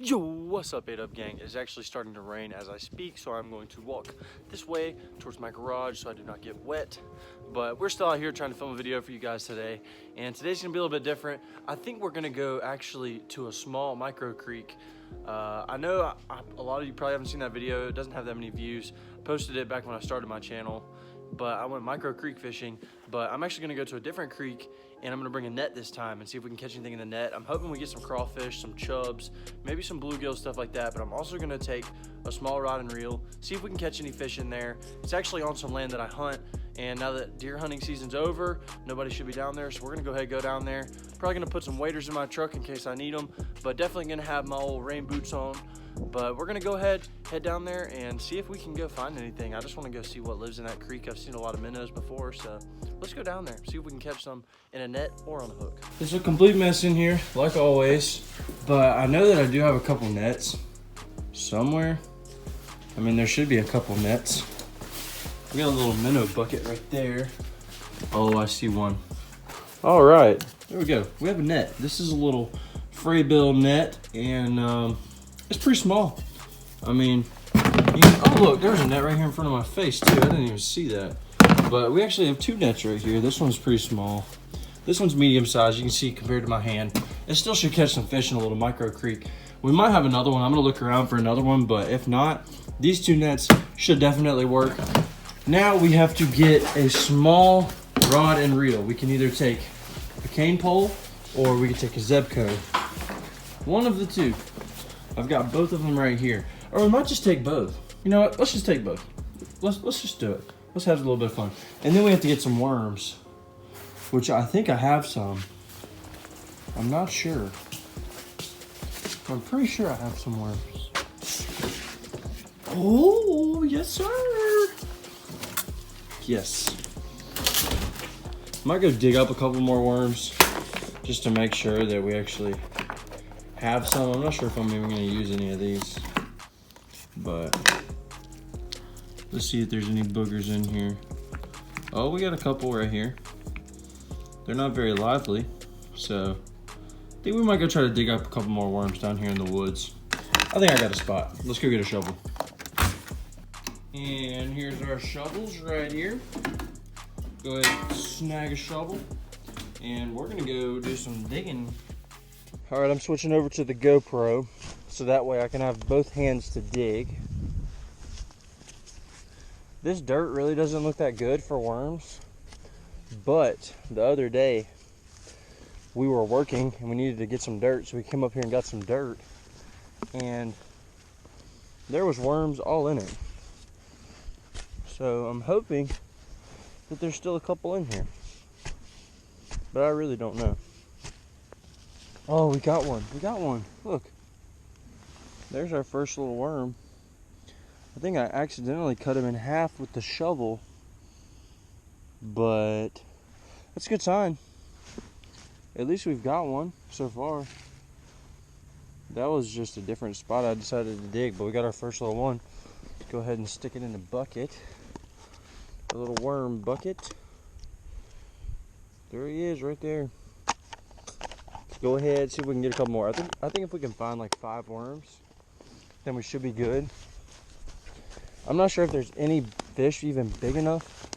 Yo, what's up, ADUB gang? It is actually starting to rain as I speak, so I'm going to walk this way towards my garage so I do not get wet. But we're still out here trying to film a video for you guys today, and today's gonna be a little bit different. I think we're gonna go actually to a small micro creek. I know a lot of you probably haven't seen that video. It doesn't have that many views. I posted it back when I started my channel, but I went micro creek fishing. But I'm actually gonna go to a different creek, and I'm gonna bring a net this time and see if we can catch anything in the net. I'm hoping we get some crawfish, some chubs, maybe some bluegills, stuff like that. But I'm also gonna take a small rod and reel, see if we can catch any fish in there. It's actually on some land that I hunt, and now that deer hunting season's over, nobody should be down there, so we're gonna go ahead and go down there. Probably gonna put some waders in my truck in case I need them, but definitely gonna have my old rain boots on. But we're gonna go ahead, head down there and see if we can go find anything. I just wanna go see what lives in that creek. I've seen a lot of minnows before, so let's go down there, see if we can catch some in a net or on a hook. It's a complete mess in here, like always, but I know that I do have a couple nets somewhere. I mean, there should be a couple nets. We got a little minnow bucket right there. Oh, I see one. All right, there we go. We have a net. This is a little fray bill net, and it's pretty small. I mean, oh look, there's a net right here in front of my face too. I didn't even see that. But we actually have two nets right here. This one's pretty small. This one's medium size. You can see compared to my hand. It still should catch some fish in a little micro creek. We might have another one. I'm gonna look around for another one, but if not, these two nets should definitely work. Now we have to get a small rod and reel. We can either take a cane pole or we can take a Zebco. One of the two. I've got both of them right here. Or we might just take both. You know what? Let's just take both. Let's just do it. Let's have a little bit of fun. And then we have to get some worms, which I think I have some. I'm not sure. I'm pretty sure I have some worms. Oh, yes, sir. Yes. Might go dig up a couple more worms just to make sure that we actually have some. I'm not sure if I'm even gonna use any of these, but let's see if there's any boogers in here. Oh, we got a couple right here. They're not very lively, so I think we might go try to dig up a couple more worms down here in the woods. I think I got a spot. Let's go get a shovel. And here's our shovels right here. Go ahead and snag a shovel, and we're gonna go do some digging. All right, I'm switching over to the GoPro, so that way I can have both hands to dig. This dirt really doesn't look that good for worms, but the other day we were working and we needed to get some dirt, so we came up here and got some dirt, and there was worms all in it. So I'm hoping that there's still a couple in here, but I really don't know. Oh, we got one. We got one. Look. There's our first little worm. I think I accidentally cut him in half with the shovel, but that's a good sign. At least we've got one so far. That was just a different spot I decided to dig, but we got our first little one. Let's go ahead and stick it in the bucket. A little worm bucket. There he is right there. Go ahead, see if we can get a couple more. I think if we can find like 5 worms, then we should be good. I'm not sure if there's any fish even big enough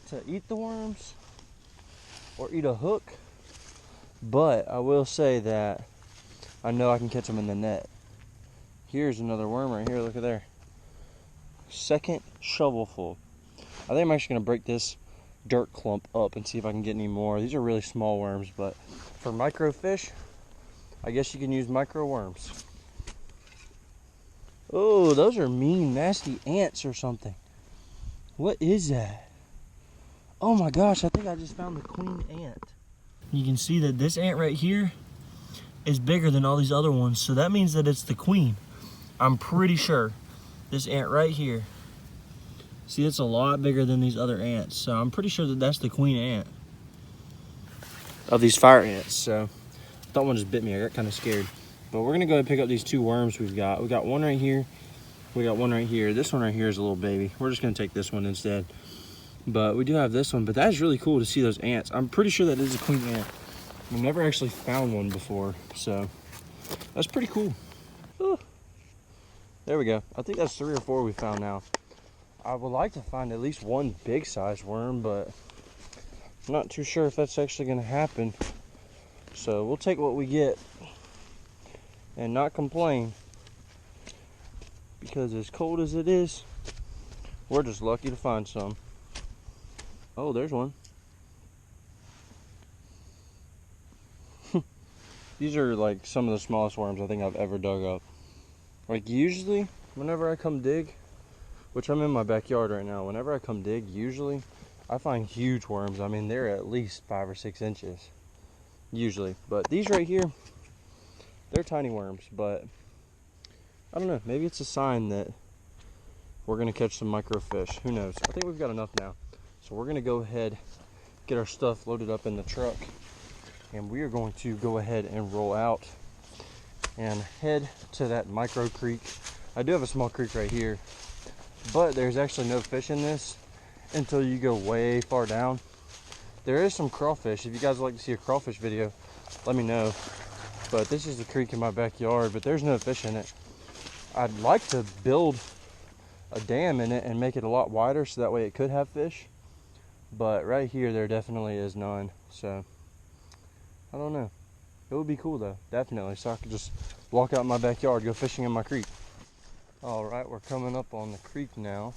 to eat the worms or eat a hook, but I will say that I know I can catch them in the net. Here's another worm right here, look at there. Second shovelful. I think I'm actually gonna break this dirt clump up and see if I can get any more. These are really small worms, but for microfish, I guess you can use micro worms. Oh, those are mean, nasty ants or something. What is that? Oh my gosh, I think I just found the queen ant. You can see that this ant right here is bigger than all these other ones, so that means that it's the queen. I'm pretty sure. This ant right here. See, it's a lot bigger than these other ants, so I'm pretty sure that that's the queen ant of these fire ants. So that one just bit me. I got kind of scared. But we're gonna go ahead and pick up these 2 worms we've got. We got one right here. We got one right here. This one right here is a little baby. We're just gonna take this one instead. But we do have this one. But that is really cool to see those ants. I'm pretty sure that is a queen ant. We've never actually found one before, so that's pretty cool. Ooh. There we go. I think that's 3 or 4 we found now. I would like to find at least one big size worm, but I'm not too sure if that's actually going to happen. So we'll take what we get and not complain, because as cold as it is, we're just lucky to find some. Oh, there's one. These are like some of the smallest worms I think I've ever dug up. Like usually, whenever I come dig, which I'm in my backyard right now, whenever I come dig, usually I find huge worms. I mean, they're at least 5 or 6 inches, usually. But these right here, they're tiny worms, but I don't know, maybe it's a sign that we're gonna catch some microfish. Who knows? I think we've got enough now. So we're gonna go ahead, get our stuff loaded up in the truck, and we are going to go ahead and roll out and head to that micro creek. I do have a small creek right here, but there's actually no fish in this until you go way far down. There is some crawfish. If you guys would like to see a crawfish video, let me know. But this is the creek in my backyard, but there's no fish in it. I'd like to build a dam in it and make it a lot wider so that way it could have fish. But right here, there definitely is none. So, I don't know. It would be cool though, definitely. So I could just walk out in my backyard, go fishing in my creek. All right, we're coming up on the creek now.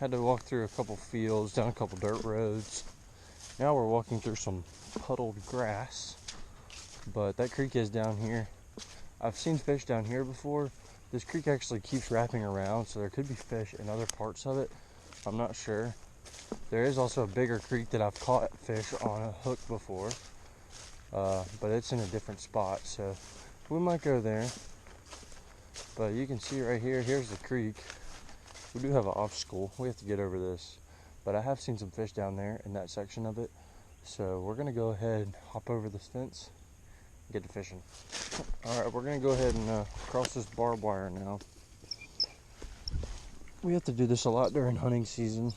Had to walk through a couple fields, down a couple dirt roads. Now we're walking through some puddled grass. But that creek is down here. I've seen fish down here before. This creek actually keeps wrapping around, so there could be fish in other parts of it. I'm not sure. There is also a bigger creek that I've caught fish on a hook before. But it's in a different spot, so we might go there. But you can see right here, here's the creek. We do have an obstacle. We have to get over this. But I have seen some fish down there in that section of it. So we're gonna go ahead and hop over this fence and get to fishing. All right, we're gonna go ahead and cross this barbed wire now. We have to do this a lot during hunting season,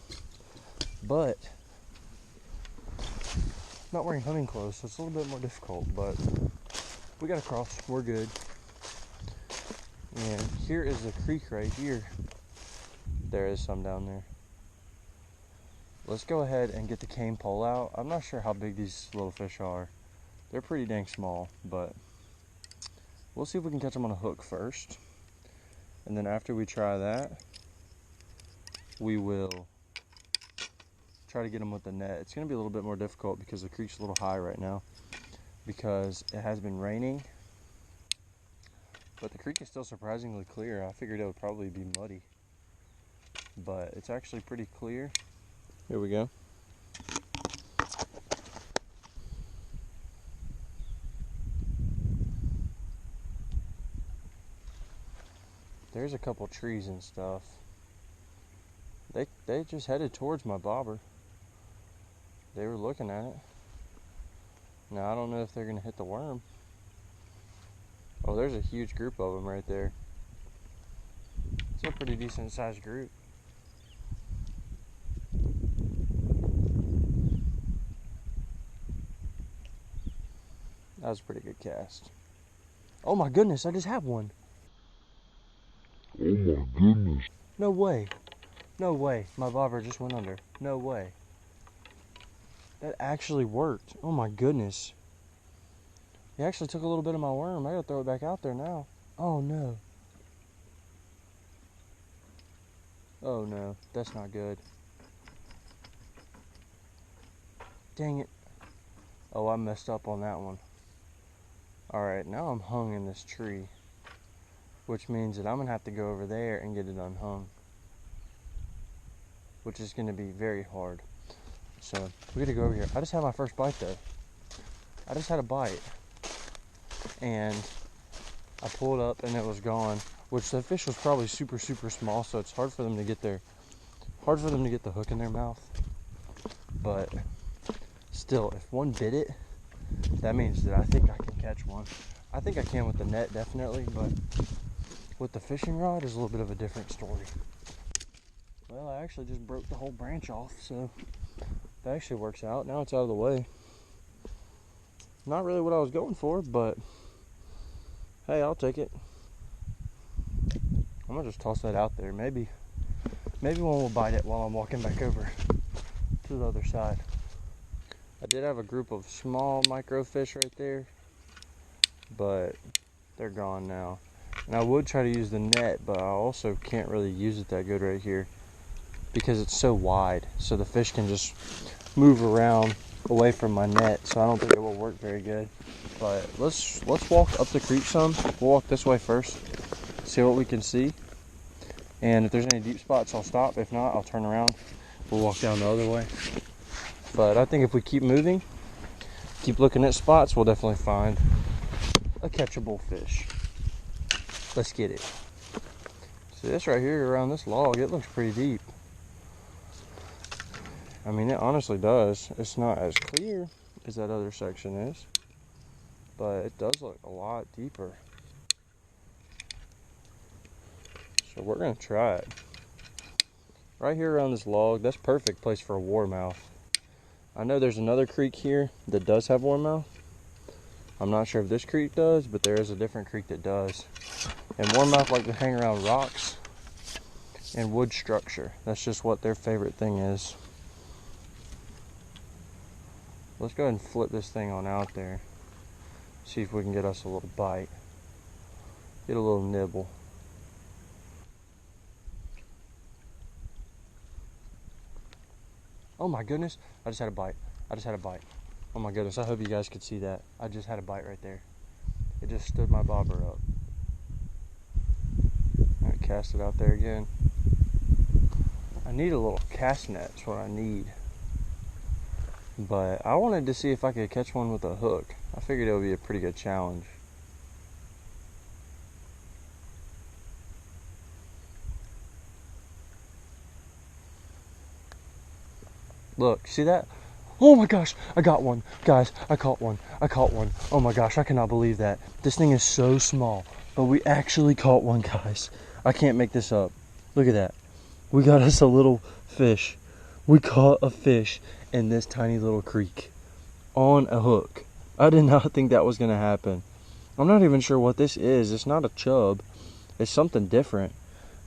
but not wearing hunting clothes, so it's a little bit more difficult, but we got to cross. We're good. And here is the creek right here. There is some down there. Let's go ahead and get the cane pole out. I'm not sure how big these little fish are. They're pretty dang small, but we'll see if we can catch them on a hook first. And then after we try that, we will try to get them with the net. It's going to be a little bit more difficult because the creek's a little high right now because it has been raining. But the creek is still surprisingly clear. I figured it would probably be muddy, but it's actually pretty clear. Here we go. There's a couple trees and stuff. They just headed towards my bobber. They were looking at it. Now I don't know if they're gonna hit the worm. Oh, there's a huge group of them right there. It's a pretty decent sized group. That was a pretty good cast. Oh my goodness, I just have one. Oh my goodness. No way. No way. My bobber just went under. No way. That actually worked. Oh my goodness. He actually took a little bit of my worm. I gotta throw it back out there now. Oh no. Oh no. That's not good. Dang it. Oh, I messed up on that one. Alright, now I'm hung in this tree, which means that I'm gonna have to go over there and get it unhung, which is gonna be very hard. So we gotta go over here. I just had my first bite though. I just had a bite and I pulled up and it was gone, which the fish was probably super small, so it's hard for them to get the hook in their mouth. But still, if one bit it, that means that I think I can catch one. I think I can with the net, definitely, but with the fishing rod is a little bit of a different story. Well, I actually just broke the whole branch off, so that actually works out. Now it's out of the way. Not really what I was going for, but hey, I'll take it. I'm gonna just toss that out there. Maybe one will bite it while I'm walking back over to the other side. I did have a group of small microfish right there, but they're gone now. And I would try to use the net, but I also can't really use it that good right here because it's so wide. So the fish can just move around away from my net, so I don't think it will work very good. But let's walk up the creek some. We'll walk this way first, see what we can see. And if there's any deep spots, I'll stop. If not, I'll turn around. We'll walk down the other way. But I think if we keep moving, keep looking at spots, we'll definitely find a catchable fish. Let's get it. See this right here around this log, it looks pretty deep. I mean, it honestly does. It's not as clear as that other section is, but it does look a lot deeper. So we're gonna try it. Right here around this log, that's perfect place for a warmouth. I know there's another creek here that does have warmouth. I'm not sure if this creek does, but there is a different creek that does. And warmouth like to hang around rocks and wood structure. That's just what their favorite thing is. Let's go ahead and flip this thing on out there. See if we can get us a little bite. Get a little nibble. Oh my goodness, I just had a bite. Oh my goodness, I hope you guys could see that. I just had a bite right there. It just stood my bobber up. Alright, cast it out there again. I need a little cast net, that's what I need. But I wanted to see if I could catch one with a hook. I figured it would be a pretty good challenge. Look, see that? Oh my gosh, I got one. Guys, I caught one. Oh my gosh, I cannot believe that. This thing is so small, but we actually caught one, guys. I can't make this up. Look at that. We got us a little fish. We caught a fish in this tiny little creek on a hook. I did not think that was gonna happen. I'm not even sure what this is. It's not a chub. It's something different,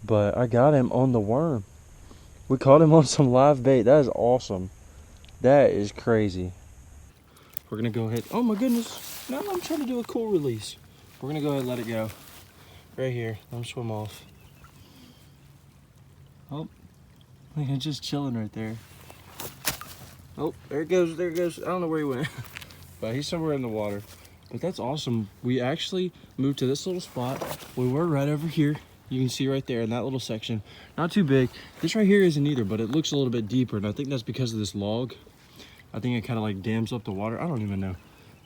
but I got him on the worm. We caught him on some live bait. That is awesome. That is crazy. We're gonna go ahead. Oh my goodness. No, I'm trying to do a cool release. We're gonna go ahead and let it go. Right here. Let him swim off. Oh, it's just chilling right there. Oh, there it goes. There it goes. I don't know where he went. But he's somewhere in the water. But that's awesome. We actually moved to this little spot. We were right over here. You can see right there in that little section. Not too big. This right here isn't either, but it looks a little bit deeper, and I think that's because of this log. I think it kind of like dams up the water. I don't even know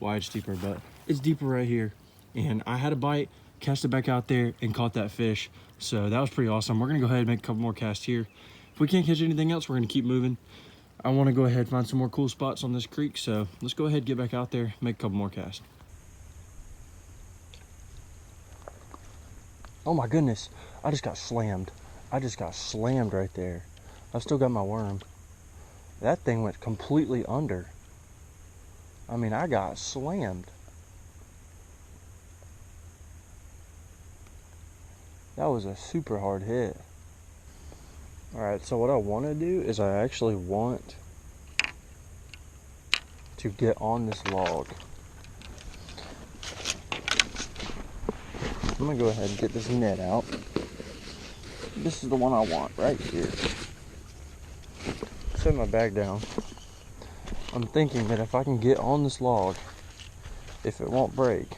why it's deeper, but it's deeper right here. And I had a bite, cast it back out there, and caught that fish. So that was pretty awesome. We're gonna go ahead and make a couple more casts here. If we can't catch anything else, we're gonna keep moving. I wanna go ahead and find some more cool spots on this creek, so let's go ahead and get back out there, make a couple more casts. Oh my goodness, I just got slammed. I just got slammed right there. I still got my worm. That thing went completely under. I mean, I got slammed. That was a super hard hit. Alright, so what I want to do is I actually want to get on this log. I'm gonna go ahead and get this net out. This is the one I want right here. Set my bag down. I'm thinking that if I can get on this log, if it won't break.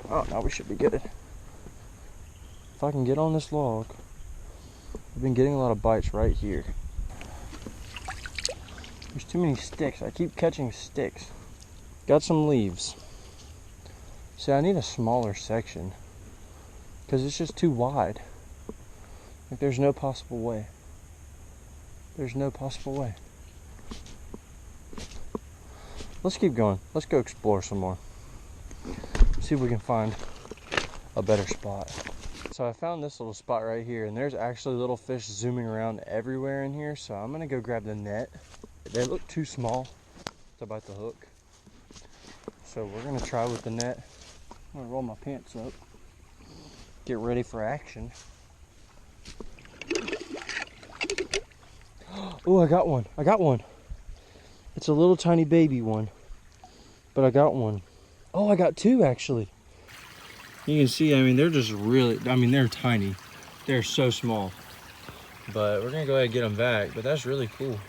Oh, now we should be good. If I can get on this log, I've been getting a lot of bites right here. There's too many sticks. I keep catching sticks. Got some leaves. See, I need a smaller section because it's just too wide. Like, there's no possible way. There's no possible way. Let's keep going. Let's go explore some more. See if we can find a better spot. So I found this little spot right here, and there's actually little fish zooming around everywhere in here. So I'm gonna go grab the net. They look too small to bite the hook. So we're gonna try with the net. I'm gonna roll my pants up. get ready for action. Oh, I got one. I got one. It's a little tiny baby one, but I got one. Oh, I got two actually. You can see, I mean, they're just really, I mean, they're tiny. They're so small. But we're gonna go ahead and get them back, but that's really cool.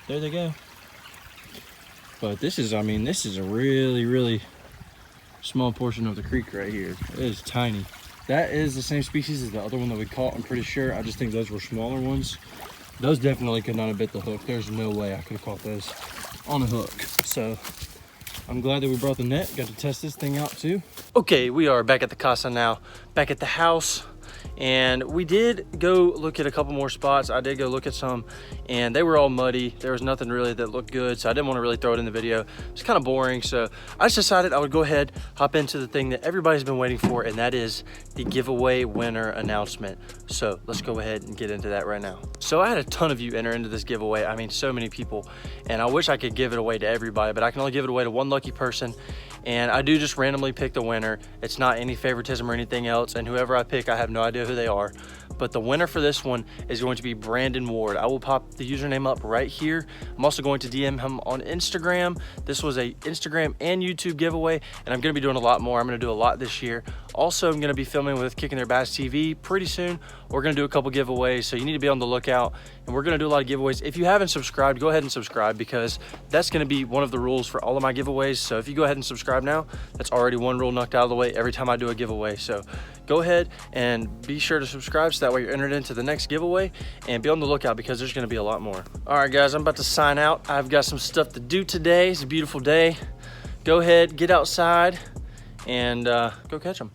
There they go. But this is, I mean, this is a really, really small portion of the creek right here. It is tiny. That is the same species as the other one that we caught, I'm pretty sure. I just think those were smaller ones. Those definitely could not have bit the hook. There's no way I could have caught those on a hook. So I'm glad that we brought the net, got to test this thing out too. Okay, we are back at the casa now, back at the house. And we did go look at a couple more spots. I did go look at some and they were all muddy. There was nothing really that looked good, so I didn't want to really throw it in the video. It's kind of boring, so I just decided I would go ahead, hop into the thing that everybody's been waiting for, and that is the giveaway winner announcement. So let's go ahead and get into that right now. So I had a ton of you enter into this giveaway. I mean, so many people, and I wish I could give it away to everybody, but I can only give it away to one lucky person. And I do just randomly pick the winner. It's not any favoritism or anything else, and whoever I pick, I have no idea who they are. But the winner for this one is going to be Brandon Ward. I will pop the username up right here. I'm also going to DM him on Instagram. This was a Instagram and YouTube giveaway, and I'm gonna be doing a lot more. I'm gonna do a lot this year. Also, I'm gonna be filming with Kicking Their Bass TV pretty soon. We're gonna do a couple giveaways, so you need to be on the lookout. And we're gonna do a lot of giveaways. If you haven't subscribed, go ahead and subscribe, because that's gonna be one of the rules for all of my giveaways. So if you go ahead and subscribe now, that's already one rule knocked out of the way every time I do a giveaway. So go ahead and be sure to subscribe so that way you're entered into the next giveaway, and be on the lookout because there's gonna be a lot more. All right, guys, I'm about to sign out. I've got some stuff to do today. It's a beautiful day. Go ahead, get outside, and go catch them.